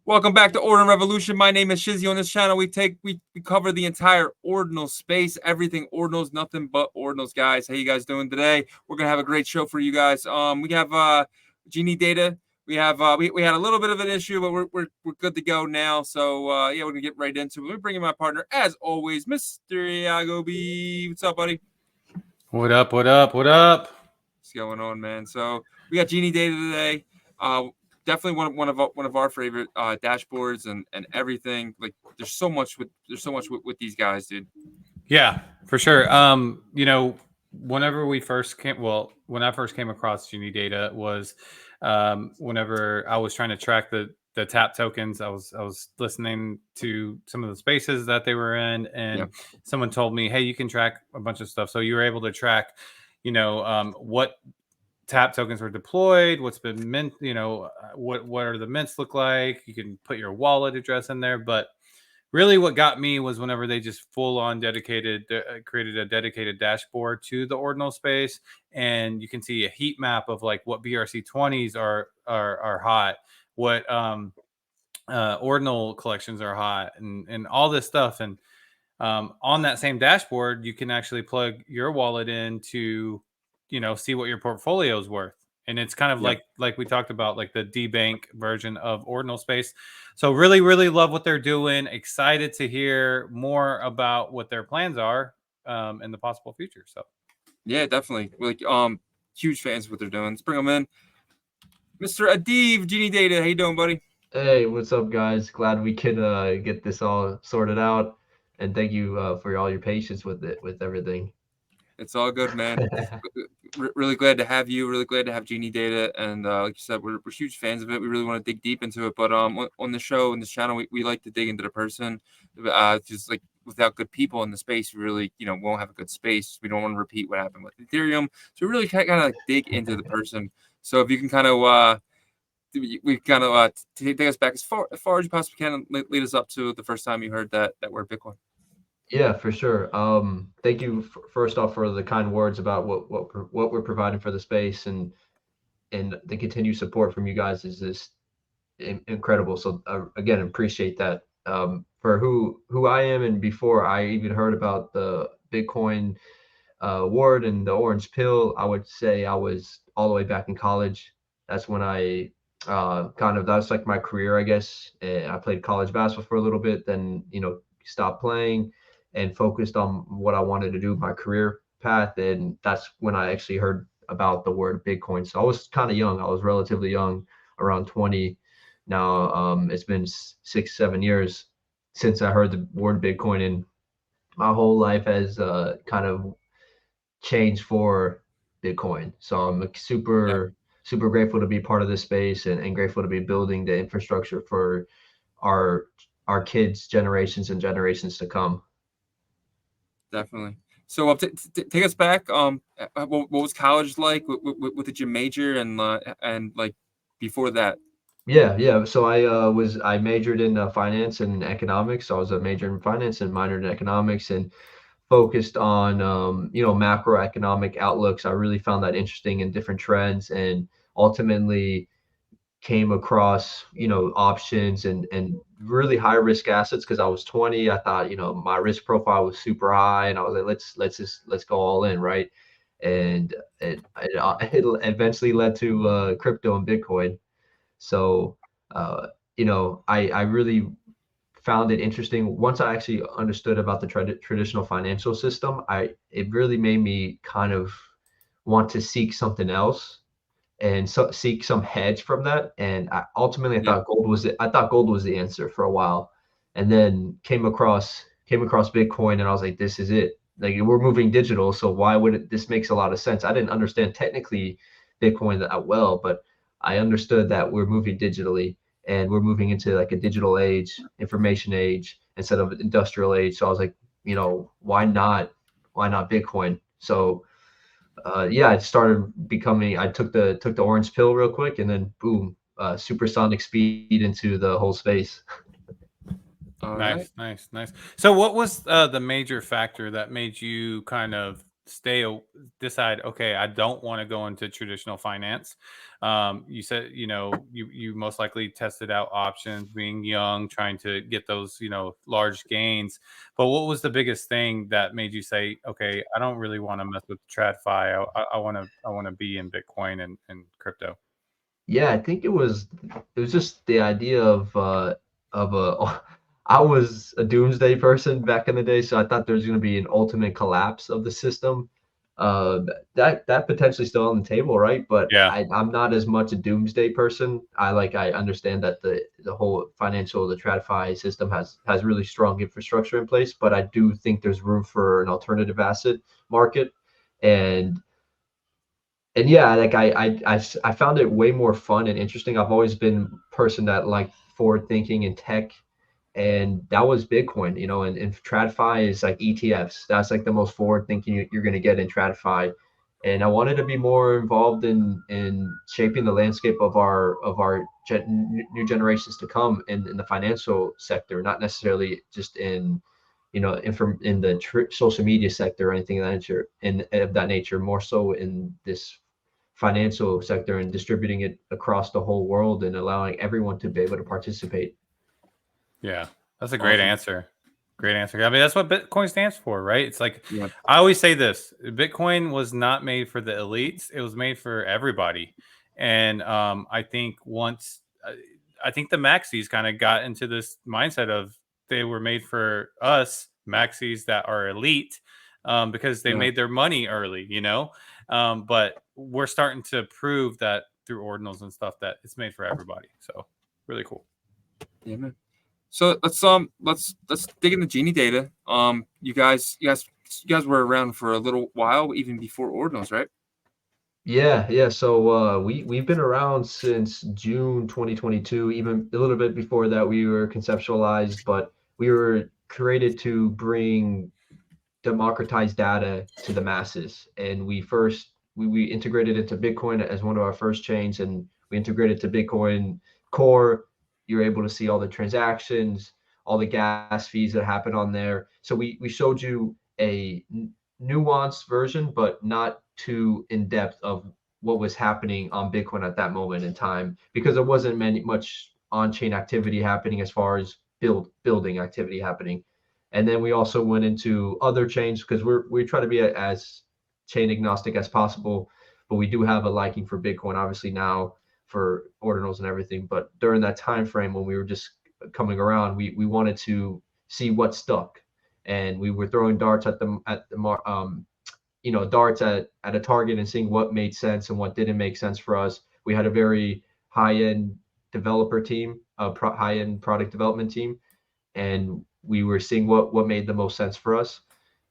Welcome back to Ordinal Revolution. My name is Shizzy. On this channel, we cover the entire ordinal space, everything ordinals, nothing but ordinals, guys. How you guys doing today? We're gonna have a great show for you guys. We have GeniiData. We have we had a little bit of an issue, but we're good to go now. So yeah, we're gonna get right into it. We're bringing my partner, as always, Mr. Iago B. What's up, buddy? What up? What up? What up? What's going on, man? So we got GeniiData today. Definitely one of our favorite dashboards and everything. Like there's so much with these guys, dude. Yeah, for sure. Whenever we first came, when I first came across GeniiData was whenever I was trying to track the tap tokens. I was listening to some of the spaces that they were in, and someone told me, "Hey, you can track a bunch of stuff." So you were able to track, what tap tokens were deployed, what's been mint, what are the mints look like. You can put your wallet address in there, but really what got me was whenever they just full on created a dedicated dashboard to the ordinal space, and you can see a heat map of like what BRC20s are hot, what ordinal collections are hot, and all this stuff. And on that same dashboard, you can actually plug your wallet in to see what your portfolio is worth. And it's kind of like we talked about, like the debank version of ordinal space. So really love what they're doing. Excited to hear more about what their plans are in the possible future. So yeah, definitely. We're like huge fans of what they're doing. Let's bring them in. Mr. Adiv, GeniiData. How you doing, buddy? Hey, what's up, guys? Glad we could get this all sorted out, and thank you for all your patience with everything. It's all good, man. Really glad to have you. Really glad to have GeniiData, and like you said, we're huge fans of it. We really want to dig deep into it. But on the show, on this channel, we like to dig into the person. Just like without good people in the space, we really won't have a good space. We don't want to repeat what happened with Ethereum. So we really kind of like dig into the person. So if you can kind of we kind of take us back as far as you possibly can, and lead us up to the first time you heard that word Bitcoin. Yeah, for sure. Thank you first off for the kind words about what we're providing for the space, and the continued support from you guys is just incredible. So again, appreciate that. For who I am, and before I even heard about the Bitcoin word and the orange pill, I would say I was all the way back in college. That's when I that's like my career, I guess. And I played college basketball for a little bit, then stopped playing and focused on what I wanted to do, my career path. And that's when I actually heard about the word Bitcoin. So I was kind of young. I was relatively young, around 20. Now it's been 6-7 years since I heard the word Bitcoin, and my whole life has kind of changed for Bitcoin. So I'm like super grateful to be part of this space, and grateful to be building the infrastructure for our kids' generations and generations to come. Definitely. So take us back. What was college like? What did you major and like before that? Yeah. So I majored in finance and economics. So I was a major in finance and minored in economics, and focused on macroeconomic outlooks. I really found that interesting, in different trends, and ultimately came across options and really high risk assets, because I was 20. I thought my risk profile was super high, and I was like, let's go all in, right? And it eventually led to crypto and Bitcoin. So I really found it interesting. Once I actually understood about the traditional financial system, it really made me kind of want to seek something else, and seek some hedge from that. And ultimately, Yeah. I thought gold was the answer for a while, and then came across Bitcoin, and I was like, this is it. Like, we're moving digital, so why would it? This makes a lot of sense. I didn't understand technically Bitcoin that well, but I understood that we're moving digitally, and we're moving into like a digital age, information age, instead of industrial age. So I was like, why not? Why not Bitcoin? So yeah, I took the orange pill real quick, and then boom, supersonic speed into the whole space. All right. nice. So what was the major factor that made you kind of decide, okay, I don't want to go into traditional finance. You said, you most likely tested out options, being young, trying to get those, large gains. But what was the biggest thing that made you say, okay, I don't really want to mess with TradFi. I want to be in Bitcoin and crypto. Yeah, I think it was just the idea of a I was a doomsday person back in the day, so I thought there was going to be an ultimate collapse of the system. Uh, that potentially still on the table, right? But Yeah. I'm not as much a doomsday person. I understand that the whole the TradFi system has really strong infrastructure in place, but I do think there's room for an alternative asset market. And yeah, like I found it way more fun and interesting. I've always been a person that liked forward thinking and tech, and that was Bitcoin, and TradFi is like ETFs. That's like the most forward thinking you're going to get in TradFi. And I wanted to be more involved in shaping the landscape of our new generations to come in the financial sector, not necessarily just in in the social media sector or anything of that nature, more so in this financial sector and distributing it across the whole world and allowing everyone to be able to participate. Yeah, that's a great Awesome. answer. Great answer. I mean, that's what Bitcoin stands for, right? It's like, Yeah. I always say this: Bitcoin was not made for the elites; it was made for everybody. And I think I think the maxis kind of got into this mindset of they were made for us maxis that are elite, because they Yeah. made their money early, but we're starting to prove that through ordinals and stuff that it's made for everybody. So really cool. Yeah, man. So let's dig into GeniiData. You guys were around for a little while, even before Ordinals, right? Yeah. So we've been around since June 2022. Even a little bit before that, we were conceptualized, but we were created to bring democratized data to the masses. And we integrated into Bitcoin as one of our first chains, and we integrated to Bitcoin Core. You're able to see all the transactions, all the gas fees that happen on there. So we showed you a nuanced version, but not too in depth of what was happening on Bitcoin at that moment in time, because there wasn't much on-chain activity happening as far as building activity happening. And then we also went into other chains because we try to be as chain agnostic as possible, but we do have a liking for Bitcoin, obviously now for ordinals and everything. But during that time frame when we were just coming around, we wanted to see what stuck, and we were throwing darts darts at a target and seeing what made sense and what didn't make sense for us. We had a very high end developer team, high end product development team, and we were seeing what made the most sense for us.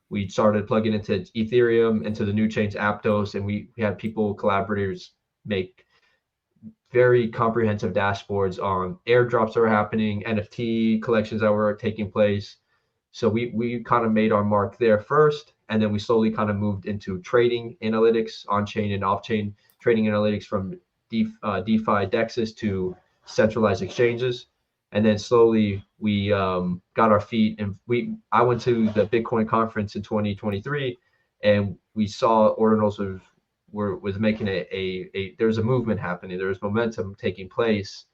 We started plugging into Ethereum, into the new chains Aptos, and we had collaborators make very comprehensive dashboards on airdrops that were happening, NFT collections that were taking place. So we kind of made our mark there first, and then we slowly kind of moved into trading analytics, on-chain and off-chain trading analytics from DeFi dexes to centralized exchanges. And then slowly we got our feet, and I went to the Bitcoin conference in 2023, and we saw Ordinals was making there's a movement happening, there's momentum taking place.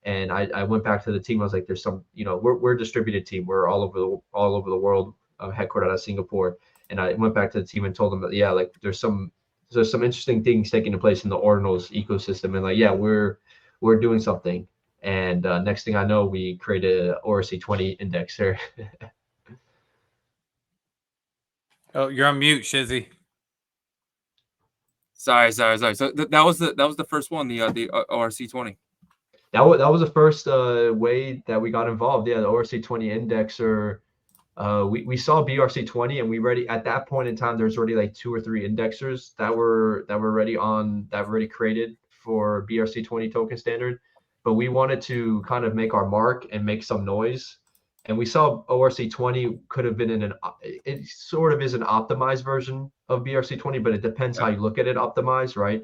And I went back to the team. I was like, there's some, we're a distributed team. We're all over the world, headquartered out of Singapore. And I went back to the team and told them that, yeah, like there's some interesting things taking place in the Ordinals ecosystem. And like, yeah, we're doing something. And next thing I know, we created an ORC20 index here. Oh, you're on mute, Shizzy. Sorry. So that was the first one, the ORC20. That was the first way that we got involved. Yeah, the ORC20 indexer. We saw BRC20, and we already at that point in time there's already like 2 or 3 indexers that were already created for BRC20 token standard. But we wanted to kind of make our mark and make some noise. And we saw ORC20 could have been it sort of is an optimized version of BRC20, but it depends how you look at it optimized, right?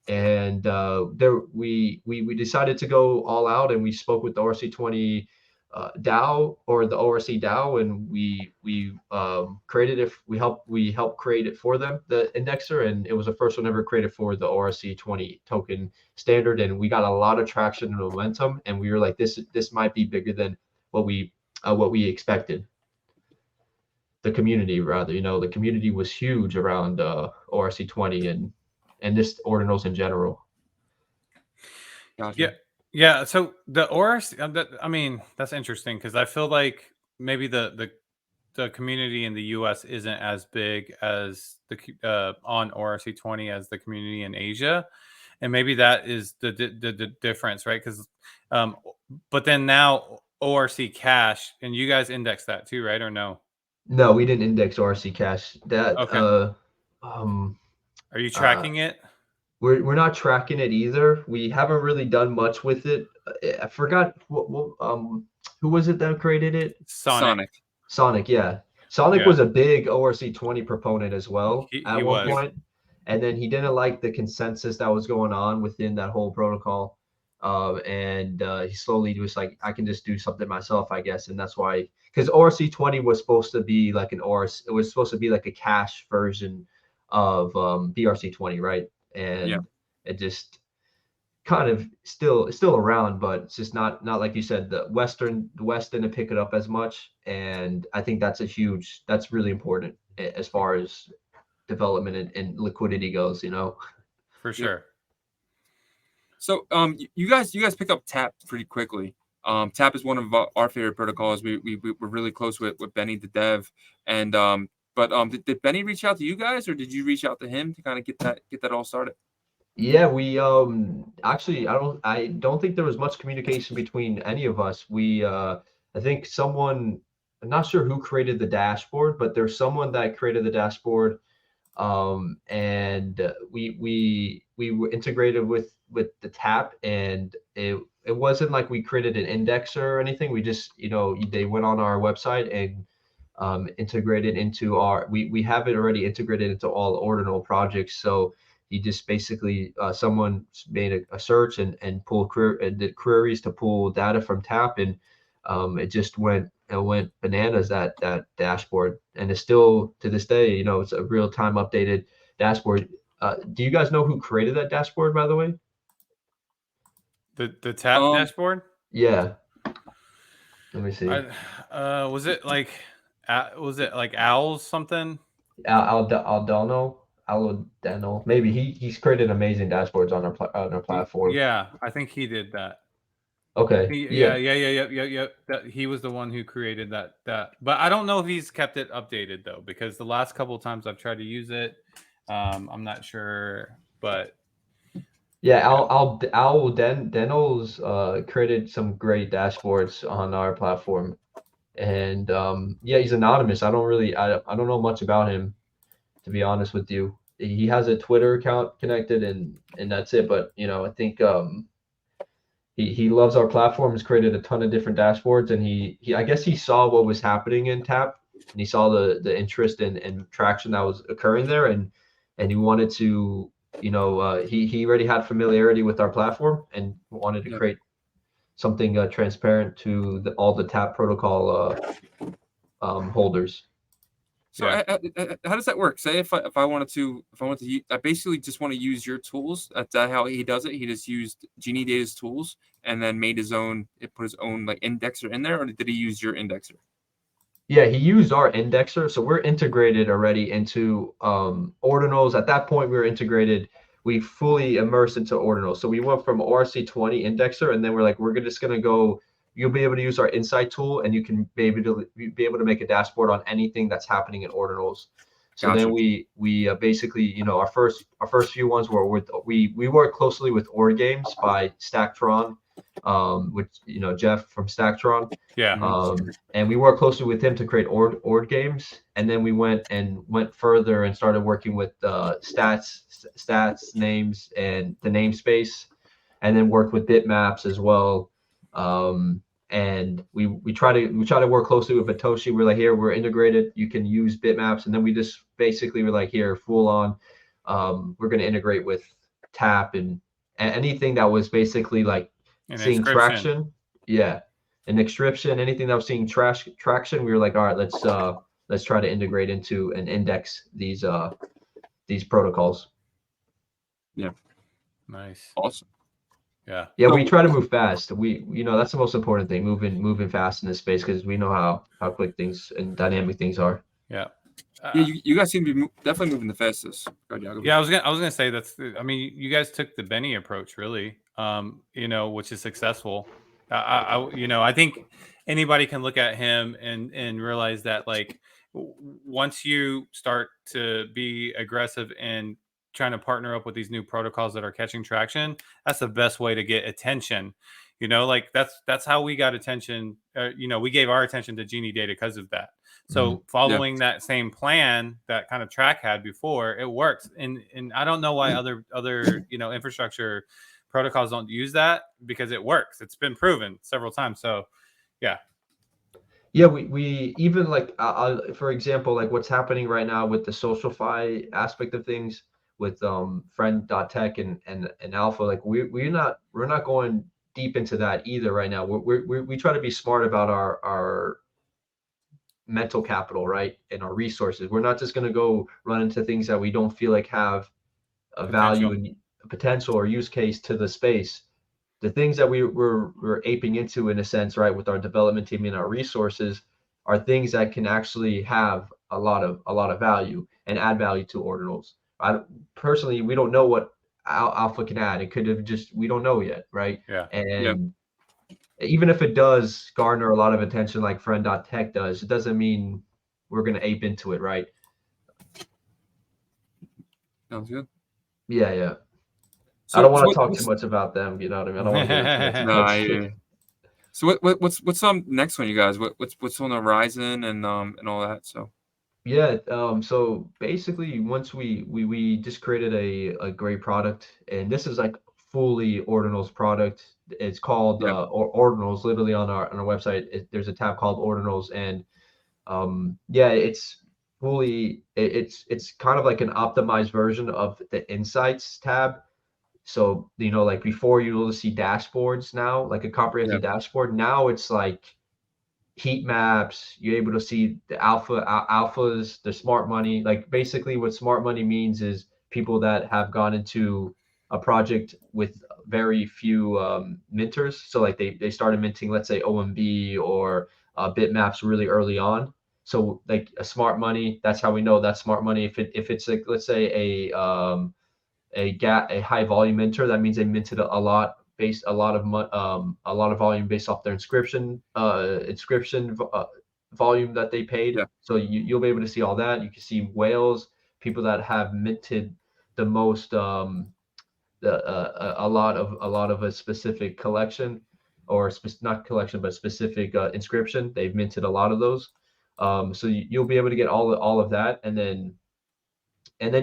And we decided to go all out, and we spoke with the ORC20 DAO, or the ORC DAO, and we created it. We helped create it for them, the indexer, and it was the first one ever created for the ORC 20 token standard, and we got a lot of traction and momentum, and we were like, this might be bigger than what we expected. The community, rather, the community was huge around ORC 20 and this ordinals in general. Gotcha. Yeah. So the ORC, I mean, that's interesting because I feel like maybe the community in the U.S. isn't as big as the on ORC 20 as the community in Asia, and maybe that is the difference, right? Because, but then now ORC Cash, and you guys index that too, right? Or no? No, we didn't index ORC Cash. That okay. Are you tracking it? We're not tracking it either. We haven't really done much with it. I forgot who was it that created it? Sonic, yeah. Sonic was a big ORC 20 proponent as well at one point. And then he didn't like the consensus that was going on within that whole protocol. And he slowly was like, I can just do something myself, I guess. And that's why, because ORC 20 was supposed to be like it was supposed to be like a cash version of BRC 20, right? And it just kind of still around, but it's just not like you said, the West didn't pick it up as much. And I think that's really important as far as development and liquidity goes, For sure. So you guys pick up Tap pretty quickly. Tap is one of our favorite protocols. We're really close with Benny the dev, and did Benny reach out to you guys, or did you reach out to him to kind of get that all started? Yeah, we actually I don't think there was much communication between any of us. We I think I'm not sure who created the dashboard, but there's someone that created the dashboard, and we were integrated with the Tap, and it wasn't like we created an indexer or anything. We just they went on our website and integrated into we have it already integrated into all Ordinal projects. So he just basically someone made a search and did queries to pull data from Tap, and it just went bananas, that dashboard, and it's still to this day, it's a real time updated dashboard. Do you guys know who created that dashboard, by the way? The Tap dashboard? Yeah. Let me see. Was it like Owls something? Aldano. Maybe he's created amazing dashboards on our platform. Yeah, I think he did that. Okay. Yeah. He was the one who created that. But I don't know if he's kept it updated though, because the last couple of times I've tried to use it, I'm not sure. But yeah, Deno's created some great dashboards on our platform, and he's anonymous. I don't know much about him, to be honest with you. He has a Twitter account connected, and that's it. But I think he loves our platform. Has created a ton of different dashboards, and he I guess he saw what was happening in Tap, and he saw the interest and traction that was occurring there, and he wanted to, he already had familiarity with our platform and wanted to create something transparent to all the Tap protocol holders. So how does that work? Say if I wanted to I basically just want to use your tools. That's how he does it. He just used GeniiData's tools and then made put his own like indexer in there, or did he use your indexer? Yeah, he used our indexer. So we're integrated already into Ordinals. At that point, we were integrated. We fully immersed into Ordinals. So we went from ORC 20 indexer, and then we're like, we're just gonna go. You'll be able to use our insight tool, and you can be able to make a dashboard on anything that's happening in Ordinals. So gotcha. Then we basically, our first few ones were we work closely with Ord Games by Stacktron, which Jeff from Stacktron. Yeah. And we worked closely with him to create Ord Games, and then we went further and started working with stats, names, and the namespace, and then worked with bitmaps as well. And we try to work closely with Batoshi. We're like, here, we're integrated. You can use bitmaps, and then we just basically were like, here, full on. We're going to integrate with Tap and anything that was basically like seeing traction. Yeah. an inscription, anything that was seeing traction, we were like, all right, let's try to integrate into and index these protocols. Yeah. Nice. Awesome. Yeah. Yeah, So- we try to move fast. That's the most important thing, moving fast in this space, because we know how quick things and dynamic things are. Yeah. Yeah, you guys seem to be definitely moving the fastest. Yeah, I was gonna say I mean, you guys took the Benny approach, really, which is successful. I think anybody can look at him and realize that, like, once you start to be aggressive and trying to partner up with these new protocols that are catching traction, that's the best way to get attention. Like that's how we got attention. We gave our attention to GeniiData because of that. So following that same plan that kind of track had before, it works. And I don't know why other infrastructure protocols don't use that, because it works. It's been proven several times. So yeah. Yeah, we even like for example, like what's happening right now with the SocialFi aspect of things with friend.tech and Alpha, like we're not going deep into that either right now. We try to be smart about our mental capital, right, and our resources. We're not just going to go run into things that we don't feel like have a value and potential or use case to the space. The things that we're aping into, in a sense, right, with our development team and our resources, are things that can actually have a lot of value and add value to Ordinals. Personally, we don't know what Alpha can add. It could have we don't know yet, right? Yeah. And even if it does garner a lot of attention like friend.tech does, it doesn't mean we're going to ape into it, right? Sounds good. Yeah. So, I don't want to talk too much about them. You know what I mean? I don't want to get into too much. So what's next one, you guys? What's on the horizon and all that? So yeah, so basically, once we just created a great product, and this is like fully Ordinals product. It's called Ordinals. Literally on our website, there's a tab called Ordinals, and it's fully it's kind of like an optimized version of the Insights tab. So, like before, you will see dashboards now, like a comprehensive dashboard. Now it's like heat maps. You're able to see the alphas, the smart money. Like basically what smart money means is people that have gone into a project with very few minters. So like they started minting, let's say OMB or bitmaps really early on. So like a smart money, that's how we know that's smart money. If it's like, let's say a high volume minter, that means they minted a lot of volume based off their inscription volume that they paid. So you'll be able to see all that. You can see whales, people that have minted the most a lot of a specific collection, or not collection but specific inscription. They've minted a lot of those. So you'll be able to get all of that, and then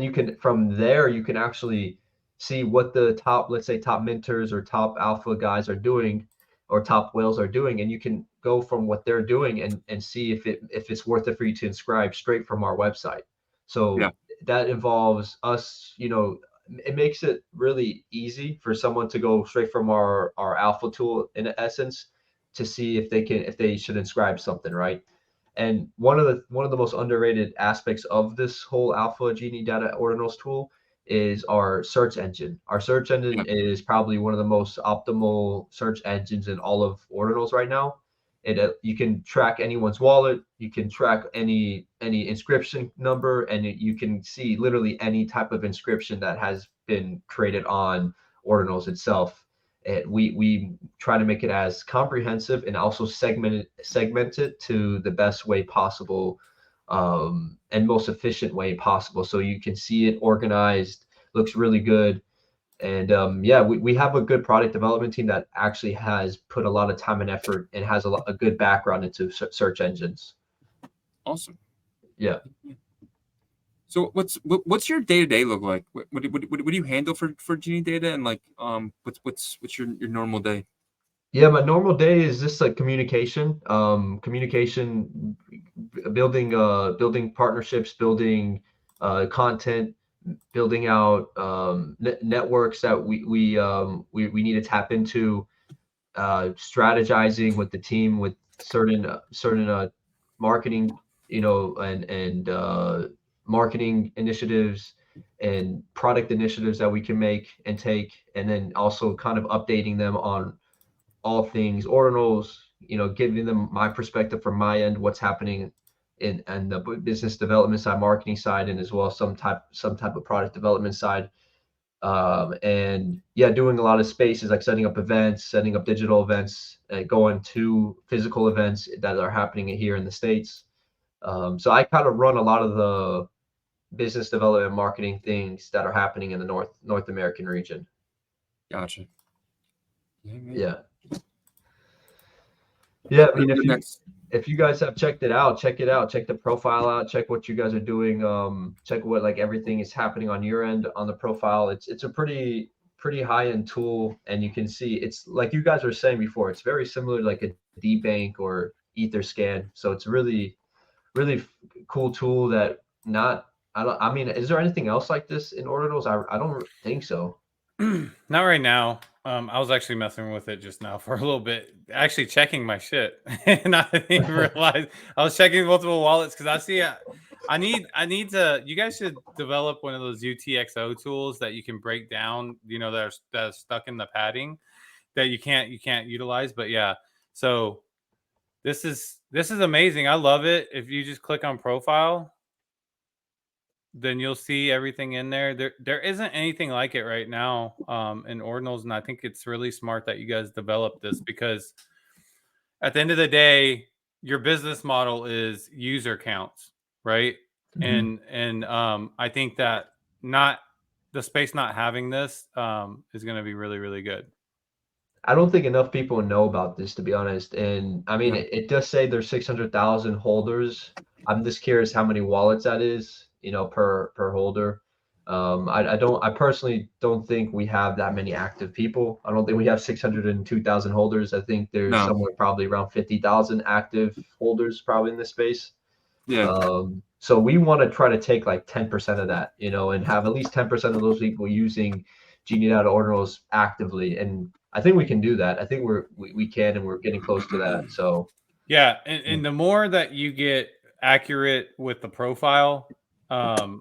you can, from there, you can actually see what the top, let's say top minters or top alpha guys are doing, or top whales are doing, and you can go from what they're doing and see if it's worth it for you to inscribe straight from our website. So that involves us, it makes it really easy for someone to go straight from our alpha tool, in essence, to see if they should inscribe something, right? And one of the most underrated aspects of this whole Alpha GeniiData Ordinals tool is our search engine. Our search engine is probably one of the most optimal search engines in all of Ordinals right now. You can track anyone's wallet, you can track any inscription number, and you can see literally any type of inscription that has been created on Ordinals itself. We try to make it as comprehensive and also segment it to the best way possible, and most efficient way possible. So you can see it organized, looks really good. And we have a good product development team that actually has put a lot of time and effort and has a good background into search engines. Awesome. Yeah. So what's your day-to-day look like? What do you handle for GeniiData, and like what's your normal day? Yeah, my normal day is just like communication, building partnerships, building content, building out networks that we need to tap into. strategizing with the team with certain marketing, and marketing initiatives and product initiatives that we can make and take, and then also kind of updating them on all things ordinals, giving them my perspective from my end, what's happening in and the business development side, marketing side, and as well some type of product development side. And yeah, doing a lot of spaces, like setting up events, setting up digital events, going to physical events that are happening here in the States. So I kind of run a lot of the business development marketing things that are happening in the North American region. Gotcha. Yeah. Yeah, I mean, if you guys have checked it out, check it out. Check the profile out. Check what you guys are doing. Check what like everything is happening on your end on the profile. It's a pretty high end tool, and you can see it's like you guys were saying before. It's very similar to like a DBank or Etherscan. So it's really cool tool that not. I mean, is there anything else like this in Ordinals? I don't think so. Not right now. I was actually messing with it just now for a little bit, actually checking my shit, and I didn't even realize I was checking multiple wallets because I see. I need to. You guys should develop one of those UTXO tools that you can break down. That are stuck in the padding that you can't utilize. But yeah, so this is amazing. I love it. If you just click on profile, then you'll see everything in there. There isn't anything like it right now in Ordinals, and I think it's really smart that you guys developed this because at the end of the day, your business model is user counts, right? Mhm. And I think that not the space not having this is going to be really, really good. I don't think enough people know about this, to be honest. And I mean, Yeah. it does say there's 600,000 holders. I'm just curious how many wallets that is, per holder. I personally don't think we have that many active people. I don't think we have 602,000 holders. I think there's No. somewhere probably around 50,000 active holders probably in this space. Yeah. So we want to try to take like 10% of that, and have at least 10% of those people using GeniiData Ordinals actively. And I think we can do that. I think we can, and we're getting close to that. So Yeah, and the more that you get accurate with the profile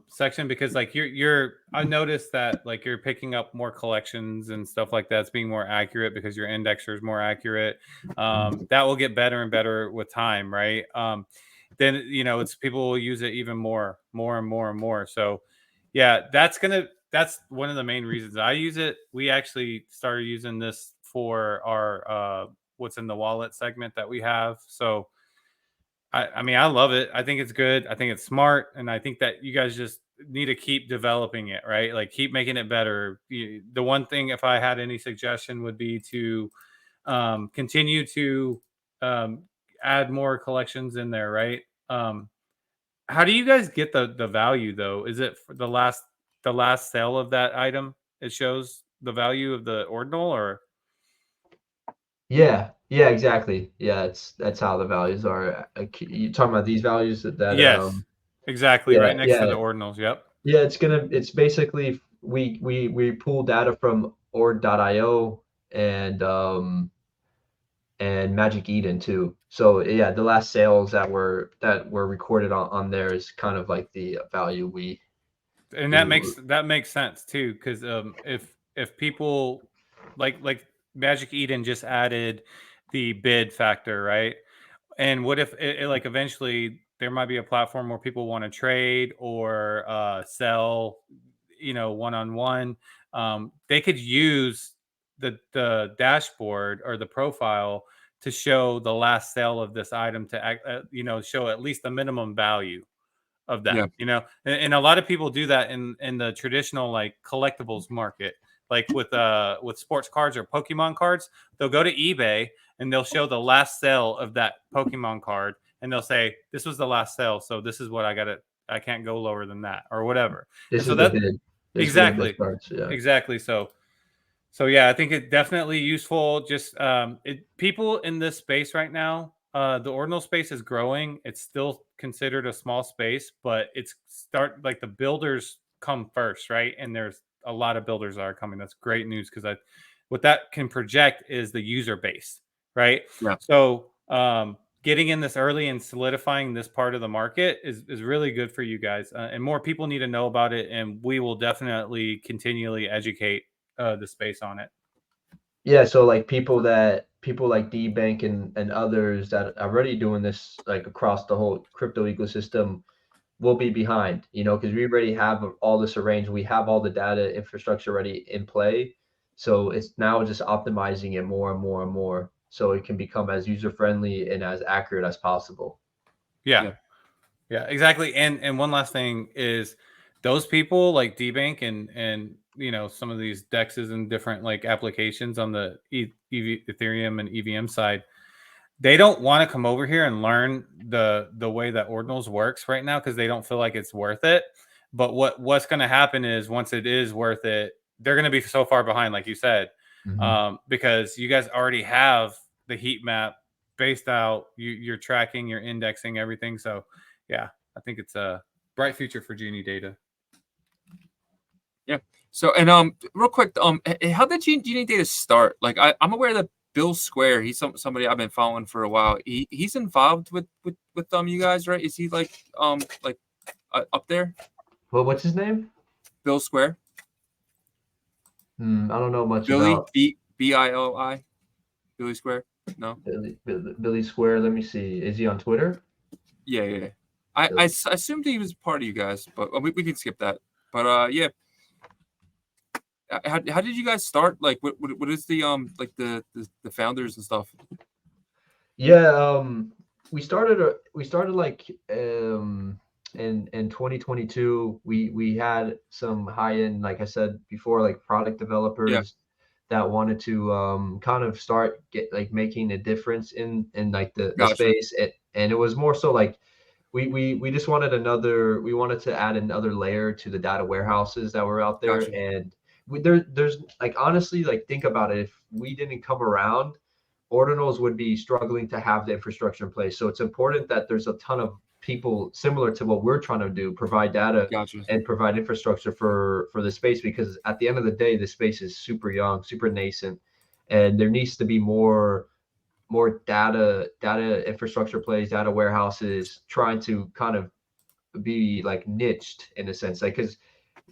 section, because like I noticed that like you're picking up more collections and stuff like that. It's being more accurate because your indexer is more accurate. That will get better and better with time, right? Then it's people will use it even more and more. So yeah, that's one of the main reasons I use it. We actually started using this for our what's in the wallet segment that we have. So I mean, I love it. I think it's good. I think it's smart. And I think that you guys just need to keep developing it, right? Like keep making it better. The one thing, if I had any suggestion, would be to continue to add more collections in there, right? How do you guys get the value though? Is it for the last sale of that item? It shows the value of the ordinal, or yeah, exactly. Yeah, that's how the values are. You talking about these values yes, exactly, yeah, right next to the yeah, ordinals. Yep. yeah. It's basically we pull data from ord.io and Magic Eden too. So yeah, the last sales that were recorded on there is kind of like the value we. And we that makes sense too, because if people like Magic Eden just added the bid factor, right? And what if like eventually there might be a platform where people want to trade or sell, one on one. They could use the dashboard or the profile to show the last sale of this item to show at least the minimum value of that, Yeah. and a lot of people do that in the traditional like collectibles market, like with sports cards or Pokemon cards. They'll go to eBay and they'll show the last sale of that Pokemon card, and they'll say this was the last sale, so this is what I can't go lower than that or whatever. And This so is the that bid. This is the bid exactly starts. Yeah. exactly so yeah, I think it's definitely useful. Just people in this space right now, the ordinal space is growing. It's still considered a small space, but it's like the builders come first, right? And there's a lot of builders that are coming. That's great news because what that can project is the user base, right? Yeah. So getting in this early and solidifying this part of the market is really good for you guys, and more people need to know about it, and we will definitely continually educate the space on it. Yeah, so like people like D-Bank and others that are already doing this like across the whole crypto ecosystem will be behind, because we already have all this arranged. We have all the data infrastructure already in play. So it's now just optimizing it more and more and more so it can become as user-friendly and as accurate as possible. Yeah, exactly. And one last thing is those people like DBank and some of these dexes and different like applications on the Ethereum and EVM side, they don't want to come over here and learn the way that Ordinals works right now because they don't feel like it's worth it. But what's going to happen is once it is worth it, they're going to be so far behind, like you said, because you guys already have the heat map based out. You're tracking, you're indexing everything. So yeah, I think it's a bright future for GeniiData. Yeah. So and real quick, how did GeniiData start? Like I'm aware that Bill Square, he's somebody I've been following for a while. He's involved with you guys, right? Is he like up there? Well, what's his name? Bill Square. I don't know much Billy about Billi. Billy Square. No. Billy Square. Let me see. Is he on Twitter? Yeah. I assumed he was part of you guys, but we can skip that. But yeah. How did you guys start? Like, what is the like the founders and stuff? Yeah, we started like in 2022. We had some high end, like I said before, like product developers that wanted to kind of start making a difference in like the space, and it was more so like we just wanted we wanted to add another layer to the data warehouses that were out there. And there's like, honestly, like, think about it. If we didn't come around, Ordinals would be struggling to have the infrastructure in place. So it's important that there's a ton of people similar to what we're trying to do, provide data and provide infrastructure for the space, because at the end of the day, the space is super young, super nascent, and there needs to be more data infrastructure plays, data warehouses, trying to kind of be like niched in a sense, like, because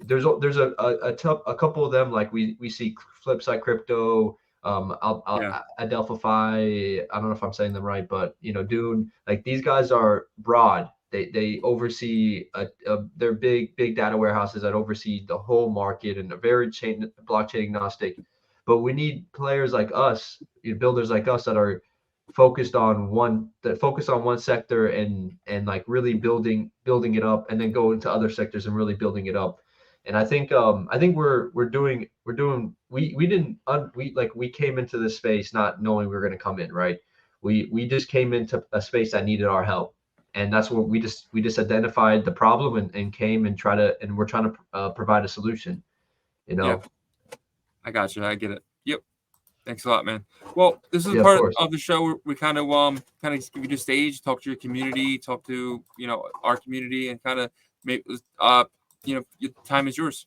there's a couple of them, like we see Flipside Crypto, Adelphify, I don't know if I'm saying them right, but Dune, like, these guys are broad. They oversee they're big data warehouses that oversee the whole market and are very blockchain agnostic. But we need players like us, builders like us, that are focused on one sector and like really building it up, and then go into other sectors and really building it up. And I think we came into this space not knowing we were going to come in, right? We just came into a space that needed our help, and that's what we just identified the problem and came and we're trying to provide a solution. Yeah. I got you. I get it. Yep. Thanks a lot, man. Well, this is part of the show where we kind of give you the stage, talk to your community, talk to our community, and kind of make your time is yours.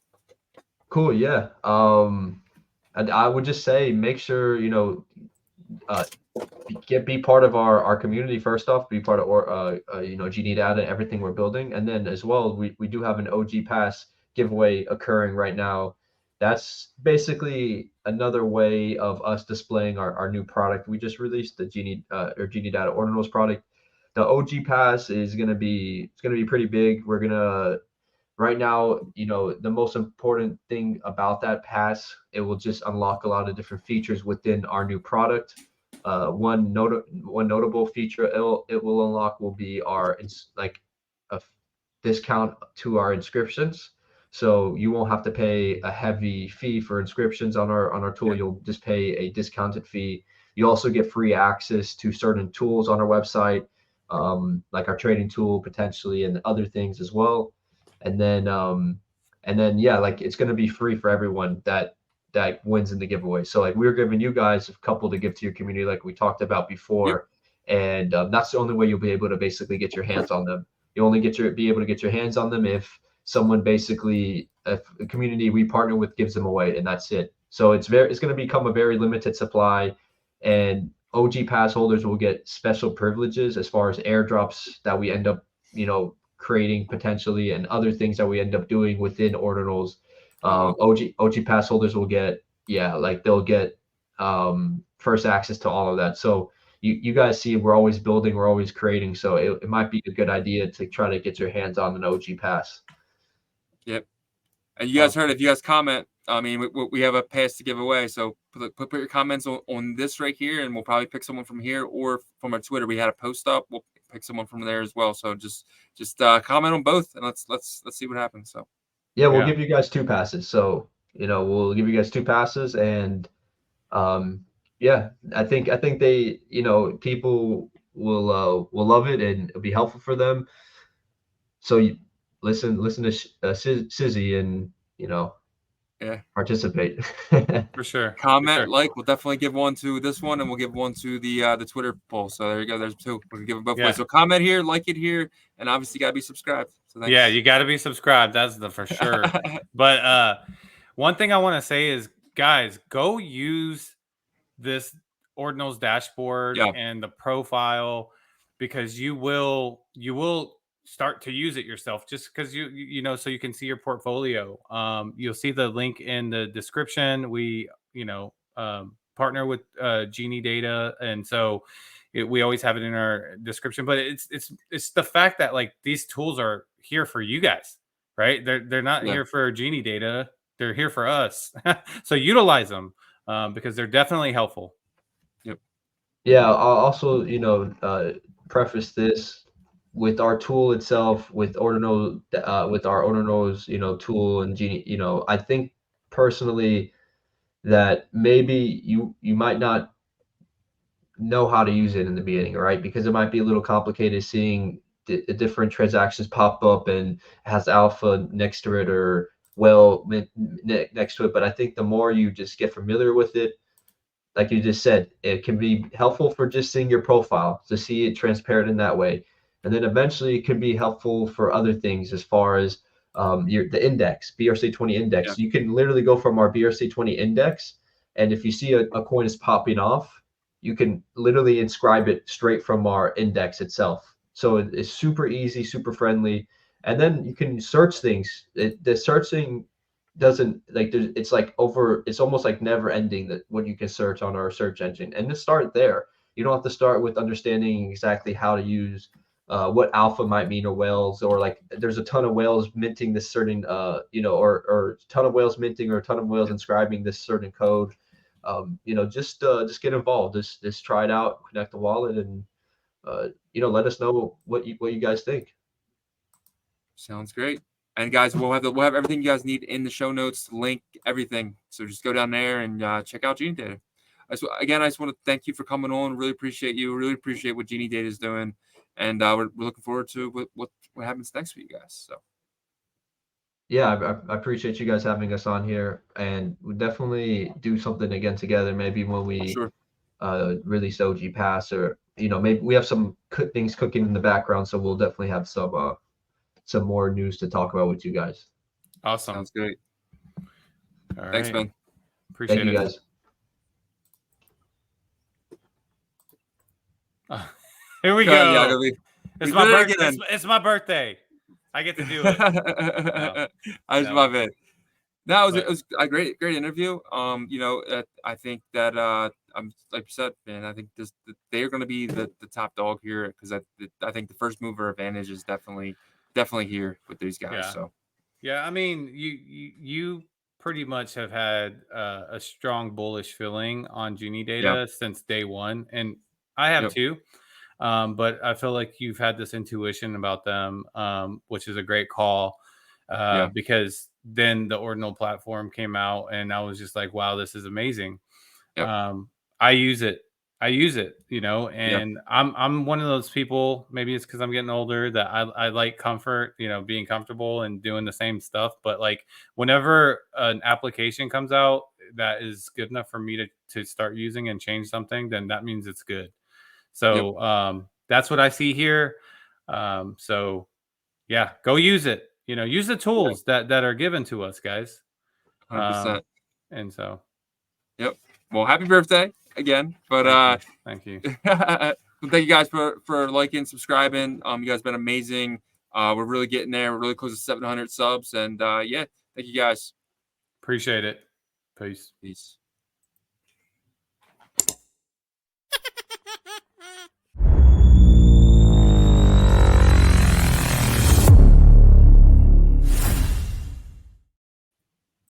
Cool. Yeah. I would just say, make sure be part of our community. First off, be part of GeniiData, everything we're building, and then as well, we do have an OG Pass giveaway occurring right now. That's basically another way of us displaying our new product. We just released the GeniiData Ordinals product. The OG Pass is gonna be pretty big. We're gonna right now, the most important thing about that pass, it will just unlock a lot of different features within our new product. One notable feature it will unlock will be a discount to our inscriptions. So you won't have to pay a heavy fee for inscriptions on our tool. You'll just pay a discounted fee. You also get free access to certain tools on our website, like our trading tool potentially, and other things as well. And then like, it's going to be free for everyone that wins in the giveaway. So like, we're giving you guys a couple to give to your community, like we talked about before. And that's the only way you'll be able to basically get your hands on them. You only be able to get your hands on them if someone, basically, if a community we partner with gives them away, and that's it. So it's going to become a very limited supply, and OG pass holders will get special privileges as far as airdrops that we end up, creating potentially, and other things that we end up doing within Ordinals. OG pass holders will get, they'll get first access to all of that. So you guys see, we're always building, we're always creating. So it might be a good idea to try to get your hands on an OG pass. Yep. And you guys heard, if you guys comment, I mean, we have a pass to give away. So put your comments on this right here, and we'll probably pick someone from here or from our Twitter. We had a post up. We'll pick someone from there as well. So just comment on both, and let's see what happens. So yeah, we'll give you guys 2 passes. So we'll give you guys 2 passes, and yeah, I think they, people will love it, and it'll be helpful for them. So listen to Sizzy, and participate. For sure. Comment, like, we'll definitely give one to this one, and we'll give one to the Twitter poll. So there you go. There's 2. We'll give them both ways. So comment here, like it here, and obviously you gotta be subscribed. So yeah, you gotta be subscribed. That's the for sure. But one thing I want to say is, guys, go use this Ordinals dashboard and the profile, because you will start to use it yourself, just because so you can see your portfolio. You'll see the link in the description. We partner with GeniiData, and so we always have it in our description. But it's the fact that, like, these tools are here for you guys, right? They're not here for GeniiData. They're here for us. So utilize them, because they're definitely helpful. Yep. Yeah. I'll also, preface this with our tool itself, with Ordinal, with our Ordinals, tool and Genie. I think personally that maybe you might not know how to use it in the beginning, right? Because it might be a little complicated seeing different transactions pop up and has alpha next to it, or next to it. But I think the more you just get familiar with it, like you just said, it can be helpful for just seeing your profile, to see it transparent in that way. And then eventually it can be helpful for other things, as far as the index, BRC20 index. You can literally go from our BRC20 index, and if you see a coin is popping off, you can literally inscribe it straight from our index itself. So it's super easy, super friendly. And then you can search things. The searching doesn't, like, it's almost like never ending, that what you can search on our search engine. And just start there. You don't have to start with understanding exactly how to use what alpha might mean, or whales, or like there's a ton of whales minting this certain or a ton of whales minting, or a ton of whales inscribing this certain code. Just get involved. Just try it out, connect the wallet, and let us know what you guys think. Sounds great. And guys, we'll have everything you guys need in the show notes, link everything. So just go down there and check out GeniiData. Again, I just want to thank you for coming on. Really appreciate you. Really appreciate what GeniiData is doing, and we're looking forward to what happens next for you guys. So yeah, I appreciate you guys having us on here, and we definitely do something again together. Maybe when we release OG Pass, or maybe we have some things cooking in the background, so we'll definitely have some more news to talk about with you guys. Awesome. Sounds great. All right. Thanks, man. Thank you, guys. Here we go. It's my birthday. It's my birthday. I get to do it. I just love it. No, it was a great interview. I think that like you said, man, I think they're going to be the top dog here, because I think the first mover advantage is definitely here with these guys. Yeah. So yeah, I mean, you pretty much have had a strong bullish feeling on GeniiData since day one, and I have too. But I feel like you've had this intuition about them, which is a great call, because then the Ordinal platform came out, and I was just like, wow, this is amazing. I use it, and I'm one of those people, maybe it's because I'm getting older, that I like comfort, being comfortable and doing the same stuff. But like, whenever an application comes out that is good enough for me to start using and change something, then that means it's good. So that's what I see here. So yeah, go use it. Use the tools that are given to us, guys. 100%. And so Yep. Well, happy birthday again. But thank you. well, thank you guys for liking, subscribing. You guys been amazing. We're really getting there. We're really close to 700 subs, and yeah, thank you guys. Appreciate it. Peace. Peace.